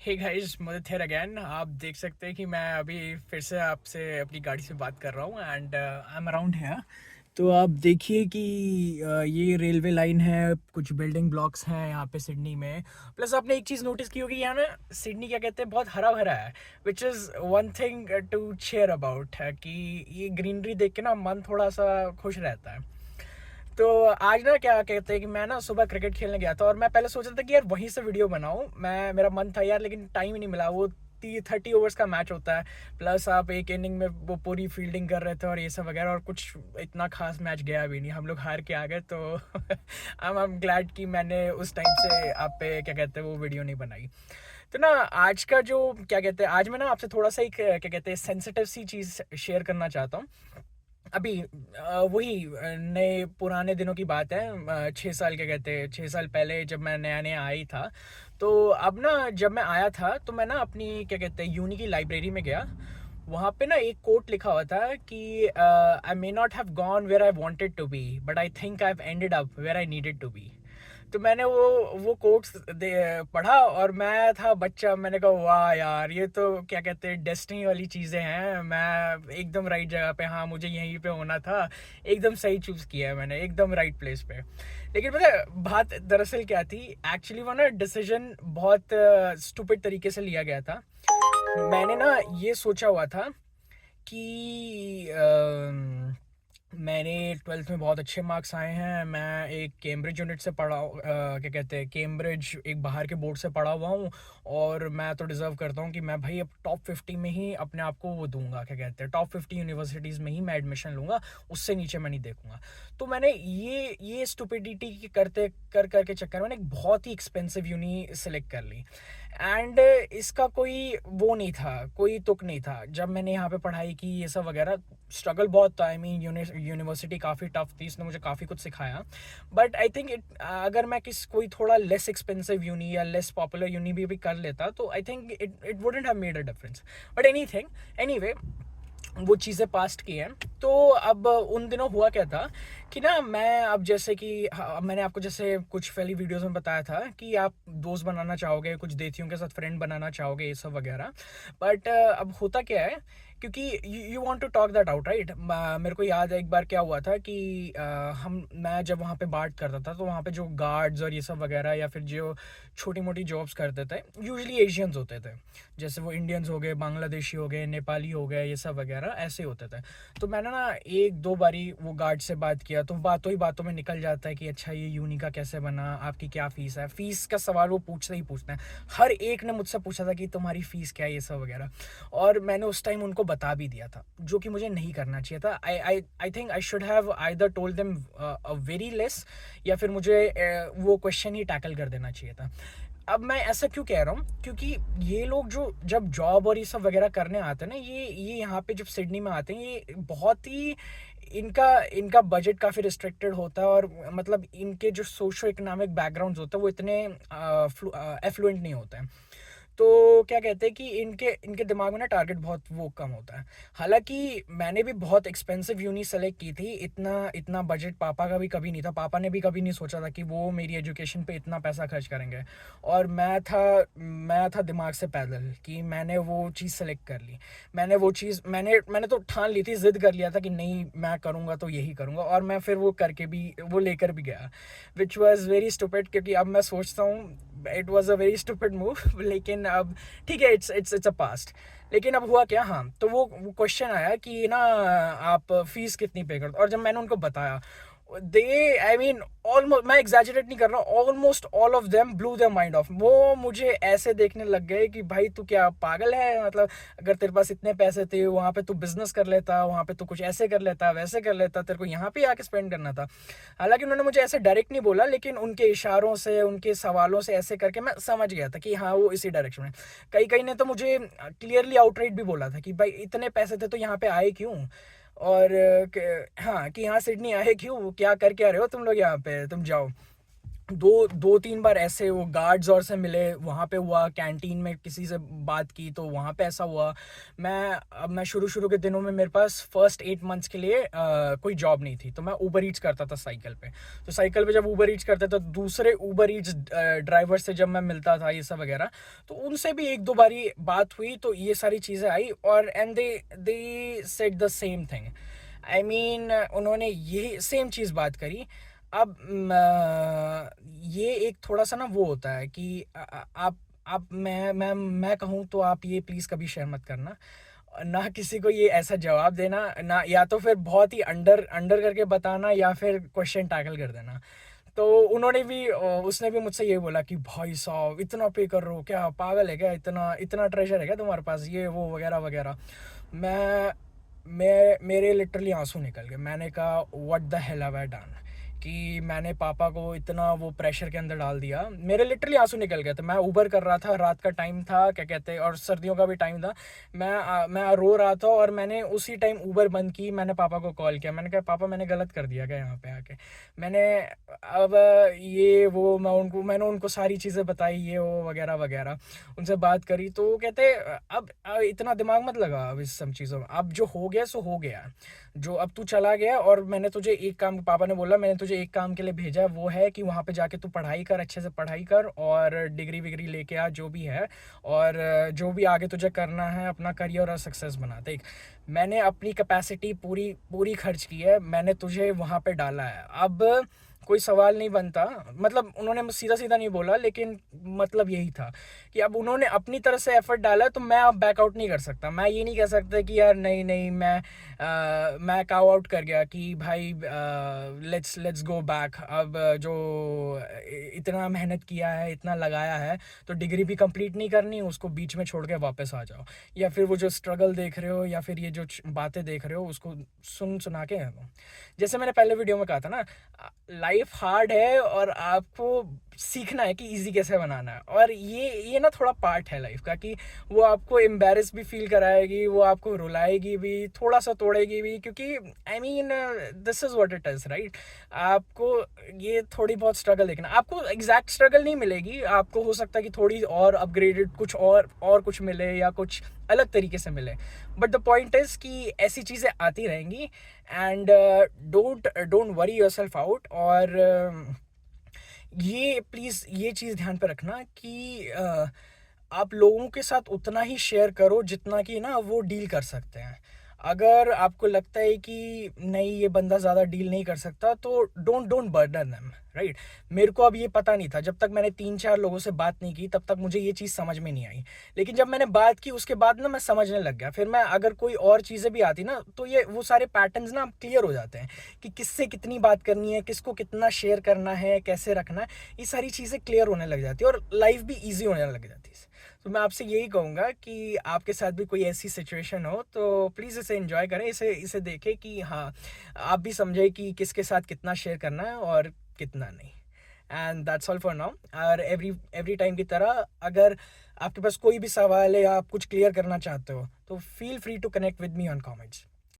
Hey guys, मुझे थे again. आप देख सकते हैं कि मैं अभी फिर से आपसे अपनी गाड़ी से बात कर रहा हूँ and I am around here. तो आप देखिए कि ये रेलवे लाइन है, कुछ बिल्डिंग ब्लॉक्स हैं यहाँ पे सिडनी में। प्लस आपने एक चीज़ नोटिस की होगी, यहाँ ना सिडनी क्या कहते हैं, बहुत हरा भरा है। Which is one thing to cheer about है कि ये ग्रीनरी देख के ना मन थोड़ा सा खुश रहता है। तो आज ना क्या कहते हैं कि मैं ना सुबह क्रिकेट खेलने गया था और मैं पहले सोच रहा था कि यार वहीं से वीडियो बनाऊं। मेरा मन था यार, लेकिन टाइम ही नहीं मिला। वो 30 ओवर्स का मैच होता है, प्लस आप एक इनिंग में वो पूरी फील्डिंग कर रहे थे और ये सब वगैरह, और कुछ इतना खास मैच गया भी नहीं, हम लोग हार के आ गए। तो आई एम ग्लैड कि मैंने उस टाइम से आप पे क्या कहते हैं वो वीडियो नहीं बनाई। तो ना आज का जो क्या कहते हैं, आज मैं ना आपसे थोड़ा सा एक क्या कहते हैं सेंसिटिव सी चीज़ शेयर करना चाहता हूँ। अभी वही नए पुराने दिनों की बात है। 6 साल क्या कहते हैं, 6 साल पहले जब मैं नया नया आई था। तो अब ना जब मैं आया था तो मैं ना अपनी क्या कहते हैं यूनी की लाइब्रेरी में गया। वहाँ पे ना एक कोट लिखा हुआ था कि I may not have gone where I wanted to be, but I think I have ended up where I needed to be. तो मैंने वो कोट्स पढ़ा और मैं था बच्चा, मैंने कहा वाह यार, ये तो क्या कहते हैं डेस्टिनी वाली चीज़ें हैं। मैं एकदम राइट जगह पे, हाँ मुझे यहीं पे होना था। एकदम सही चूज़ किया है मैंने, एकदम राइट प्लेस पे। लेकिन पता है बात दरअसल क्या थी, एक्चुअली वो ना डिसीजन बहुत स्टूपिड तरीके से लिया गया था। मैंने ना ये सोचा हुआ था कि मैंने 12th में बहुत अच्छे मार्क्स आए हैं, मैं एक कैम्ब्रिज यूनिट से पढ़ा क्या कहते हैं कैम्ब्रिज एक बाहर के बोर्ड से पढ़ा हुआ हूँ। और मैं तो डिज़र्व करता हूँ कि मैं भाई अब टॉप 50 में ही अपने आप को वो दूंगा, क्या कहते हैं टॉप 50 यूनिवर्सिटीज़ में ही मैं एडमिशन लूँगा। उससे नीचे मैं नहीं देखूँगा। तो मैंने ये स्टुपिडिटी करते कर कर के चक्कर में मैंने एक बहुत ही एक्सपेंसिव यूनी सेलेक्ट कर ली। एंड इसका कोई वो नहीं था, कोई तुक नहीं था। जब मैंने यहाँ पे पढ़ाई की ये सब वगैरह, स्ट्रगल बहुत था। आई मीन यूनिवर्सिटी काफ़ी टफ थी, इसने मुझे काफ़ी कुछ सिखाया। बट आई थिंक इट, अगर मैं कोई थोड़ा लेस एक्सपेंसिव यूनी या लेस पॉपुलर यूनी भी कर लेता तो I think it wouldn't have made a difference. But anyway, वो चीज़ें पास्ट की हैं। तो अब उन दिनों हुआ क्या था कि ना मैं अब जैसे कि मैंने आपको जैसे कुछ पहली वीडियोस में बताया था कि आप दोस्त बनाना चाहोगे, कुछ देतियों के साथ फ्रेंड बनाना चाहोगे, ये सब वगैरह। बट अब होता क्या है, क्योंकि you want to talk that out right. मेरे को याद है एक बार क्या हुआ था कि मैं जब वहाँ पे बात करता था तो वहाँ पे जो गार्ड्स और ये सब वगैरह या फिर जो छोटी मोटी जॉब्स करते थे, यूजुअली एशियंस होते थे। जैसे वो इंडियंस हो गए, बांग्लादेशी हो गए, नेपाली हो गए, ये सब वगैरह ऐसे होते थे। तो मैंने ना एक दो बारी वो गार्ड से बात किया तो बातों ही बातों में निकल जाता है कि अच्छा ये यूनी का कैसे बना, आपकी क्या फ़ीस है। फ़ीस का सवाल वो पूछते ही पूछते हैं। हर एक ने मुझसे पूछा था कि तुम्हारी फ़ीस क्या है, ये सब वगैरह। और मैंने उस टाइम उनको बता भी दिया था, जो कि मुझे नहीं करना चाहिए था। आई think I should have either told them a very less, या फिर मुझे वो क्वेश्चन ही टैकल कर देना चाहिए था। अब मैं ऐसा क्यों कह रहा हूँ, क्योंकि ये लोग जो जब जॉब और ये सब वगैरह करने आते हैं ना, ये यहाँ पे जब सिडनी में आते हैं, ये बहुत ही इनका इनका बजट काफ़ी रिस्ट्रिक्टेड होता है। और मतलब इनके जो सोशो इकोनॉमिक बैकग्राउंड्स होते हैं वो इतने एफ्लुएंट नहीं होते हैं। तो क्या कहते हैं कि इनके इनके दिमाग में ना टारगेट बहुत वो कम होता है। हालांकि मैंने भी बहुत एक्सपेंसिव यूनी सेलेक्ट की थी, इतना इतना बजट पापा का भी कभी नहीं था। पापा ने भी कभी नहीं सोचा था कि वो मेरी एजुकेशन पे इतना पैसा खर्च करेंगे। और मैं था दिमाग से पैदल कि मैंने वो चीज़ सेलेक्ट कर ली। मैंने वो चीज़ मैंने तो ठान ली थी, जिद कर लिया था कि नहीं मैं करूँगा तो यही करूँगा। और मैं फिर वो करके भी वो लेकर भी गया, विच वॉज़ वेरी स्टूपिड। क्योंकि अब मैं सोचता हूँ it was a very stupid move. लेकिन अब ठीक है, इट्स अ पास्ट। लेकिन अब हुआ क्या, हाँ तो वो क्वेश्चन आया कि ना आप फीस कितनी पे करते हो। और जब मैंने उनको बताया, दे आई मीन ऑलमोस्ट, मैं एग्जैजरेट नहीं कर रहा हूँ, almost all of them blue their mind of. वो मुझे ऐसे देखने लग गए कि भाई तू क्या पागल है, मतलब अगर तेरे पास इतने पैसे थे वहाँ पे तू बिजनेस कर लेता, वहाँ पे तू कुछ ऐसे कर लेता, वैसे कर लेता, तेरे को यहाँ पे आके स्पेंड करना था। हालांकि उन्होंने मुझे ऐसे डायरेक्ट नहीं बोला, लेकिन उनके इशारों से, उनके सवालों से ऐसे करके मैं समझ गया था कि हाँ वो इसी डायरेक्शन में। कई कई ने तो मुझे क्लियरली आउटराइट भी बोला था कि भाई इतने पैसे थे तो यहाँ पे आए क्यों। और हाँ कि यहाँ सिडनी आए क्यों, क्या करके आ रहे हो तुम लोग यहाँ पे, तुम जाओ। दो तीन बार ऐसे वो गार्ड्स और से मिले, वहाँ पे हुआ, कैंटीन में किसी से बात की तो वहाँ पे ऐसा हुआ। मैं शुरू के दिनों में मेरे पास फर्स्ट 8 मंथ्स के लिए कोई जॉब नहीं थी, तो मैं ऊबर ईट्स करता था साइकिल पे। तो साइकिल पे जब ऊबर ईट्स करते तो दूसरे ऊबर ईट्स ड्राइवर से जब मैं मिलता था ये सब वगैरह, तो उनसे भी एक दो बारी बात हुई, तो ये सारी चीज़ें आई। और and they said the same thing. I mean उन्होंने ये सेम चीज़ बात करी। अब ये एक थोड़ा सा ना वो होता है कि आप मैं कहूँ तो आप ये प्लीज़ कभी शेयर मत करना, ना किसी को ये ऐसा जवाब देना ना, या तो फिर बहुत ही अंडर अंडर करके बताना या फिर क्वेश्चन टैकल कर देना। तो उन्होंने भी उसने भी मुझसे ये बोला कि भाई साहब इतना पे कर रहे हो क्या, पागल है क्या, इतना इतना ट्रेजर है क्या तुम्हारे पास, ये वो वगैरह वगैरह। मैं मेरे लिटरली आंसू निकल गए। मैंने कहा what the hell have I done, कि मैंने पापा को इतना वो प्रेशर के अंदर डाल दिया। मेरे लिटरली आंसू निकल गए थे। मैं ऊबर कर रहा था, रात का टाइम था, क्या कहते हैं, और सर्दियों का भी टाइम था। मैं रो रहा था और मैंने उसी टाइम ऊबर बंद की। मैंने पापा को कॉल किया, मैंने कहा पापा मैंने गलत कर दिया क्या यहाँ पे आके। मैंने अब ये वो मैंने उनको सारी चीज़ें बताई, ये वो वगैरह वगैरह, उनसे बात करी। तो वो कहते अब इतना दिमाग मत लगा अब इस सब चीज़ों में, अब जो हो गया सो हो गया। जो अब तू चला गया और मैंने तुझे एक काम, पापा ने बोला मैंने तुझे एक काम के लिए भेजा है, वो है कि वहाँ पे जाके तू पढ़ाई कर, अच्छे से पढ़ाई कर और डिग्री विग्री लेके आ जो भी है, और जो भी आगे तुझे करना है अपना करियर और सक्सेस बना। देख मैंने अपनी कैपेसिटी पूरी पूरी खर्च की है, मैंने तुझे वहाँ पे डाला है। अब कोई सवाल नहीं बनता, मतलब उन्होंने सीधा सीधा नहीं बोला, लेकिन मतलब यही था कि अब उन्होंने अपनी तरफ से एफर्ट डाला तो मैं अब बैकआउट नहीं कर सकता। मैं ये नहीं कह सकता कि यार नहीं नहीं मैं काउ आउट कर गया कि भाई लेट्स गो बैक। अब जो इतना मेहनत किया है, इतना लगाया है, तो डिग्री भी कंप्लीट नहीं करनी, उसको बीच में छोड़ के वापस आ जाओ। या फिर वो जो स्ट्रगल देख रहे हो या फिर ये जो बातें देख रहे हो उसको सुना के, जैसे मैंने पहले वीडियो में कहा था ना, लाइफ हार्ड है और आपको सीखना है कि इजी कैसे बनाना है। और ये ना थोड़ा पार्ट है लाइफ का, कि वो आपको एम्बेरस भी फील कराएगी, वो आपको रुलाएगी भी, थोड़ा सा तोड़ेगी भी, क्योंकि I mean this is what it is, right. आपको ये थोड़ी बहुत स्ट्रगल देखना, आपको एग्जैक्ट स्ट्रगल नहीं मिलेगी, आपको हो सकता है कि थोड़ी और अपग्रेडेड कुछ और कुछ मिले या कुछ अलग तरीके से मिले, बट द पॉइंट इज़ कि ऐसी चीज़ें आती रहेंगी। And don't worry yourself out. और ये प्लीज़ ये चीज़ ध्यान पे रखना कि आप लोगों के साथ उतना ही शेयर करो जितना कि ना वो डील कर सकते हैं। अगर आपको लगता है कि नहीं ये बंदा ज़्यादा डील नहीं कर सकता, तो डोंट बर्डन देम, राइट। मेरे को अब ये पता नहीं था, जब तक मैंने 3-4 लोगों से बात नहीं की तब तक मुझे ये चीज़ समझ में नहीं आई। लेकिन जब मैंने बात की उसके बाद ना मैं समझने लग गया। फिर मैं अगर कोई और चीज़ें भी आती ना, तो ये वो सारे पैटर्न्स ना क्लियर हो जाते हैं कि किससे कितनी बात करनी है, किसको कितना शेयर करना है, कैसे रखना है। ये सारी चीज़ें क्लियर होने लग जाती है और लाइफ भी ईजी होने लग जाती है। तो मैं आपसे यही कहूँगा कि आपके साथ भी कोई ऐसी सिचुएशन हो तो प्लीज़ इसे एंजॉय करें, इसे देखें कि हाँ, आप भी समझे कि किसके साथ कितना शेयर करना है और कितना नहीं। And that's all for now. और एवरी टाइम की तरह, अगर आपके पास कोई भी सवाल है या आप कुछ क्लियर करना चाहते हो तो feel free to connect with me on comments.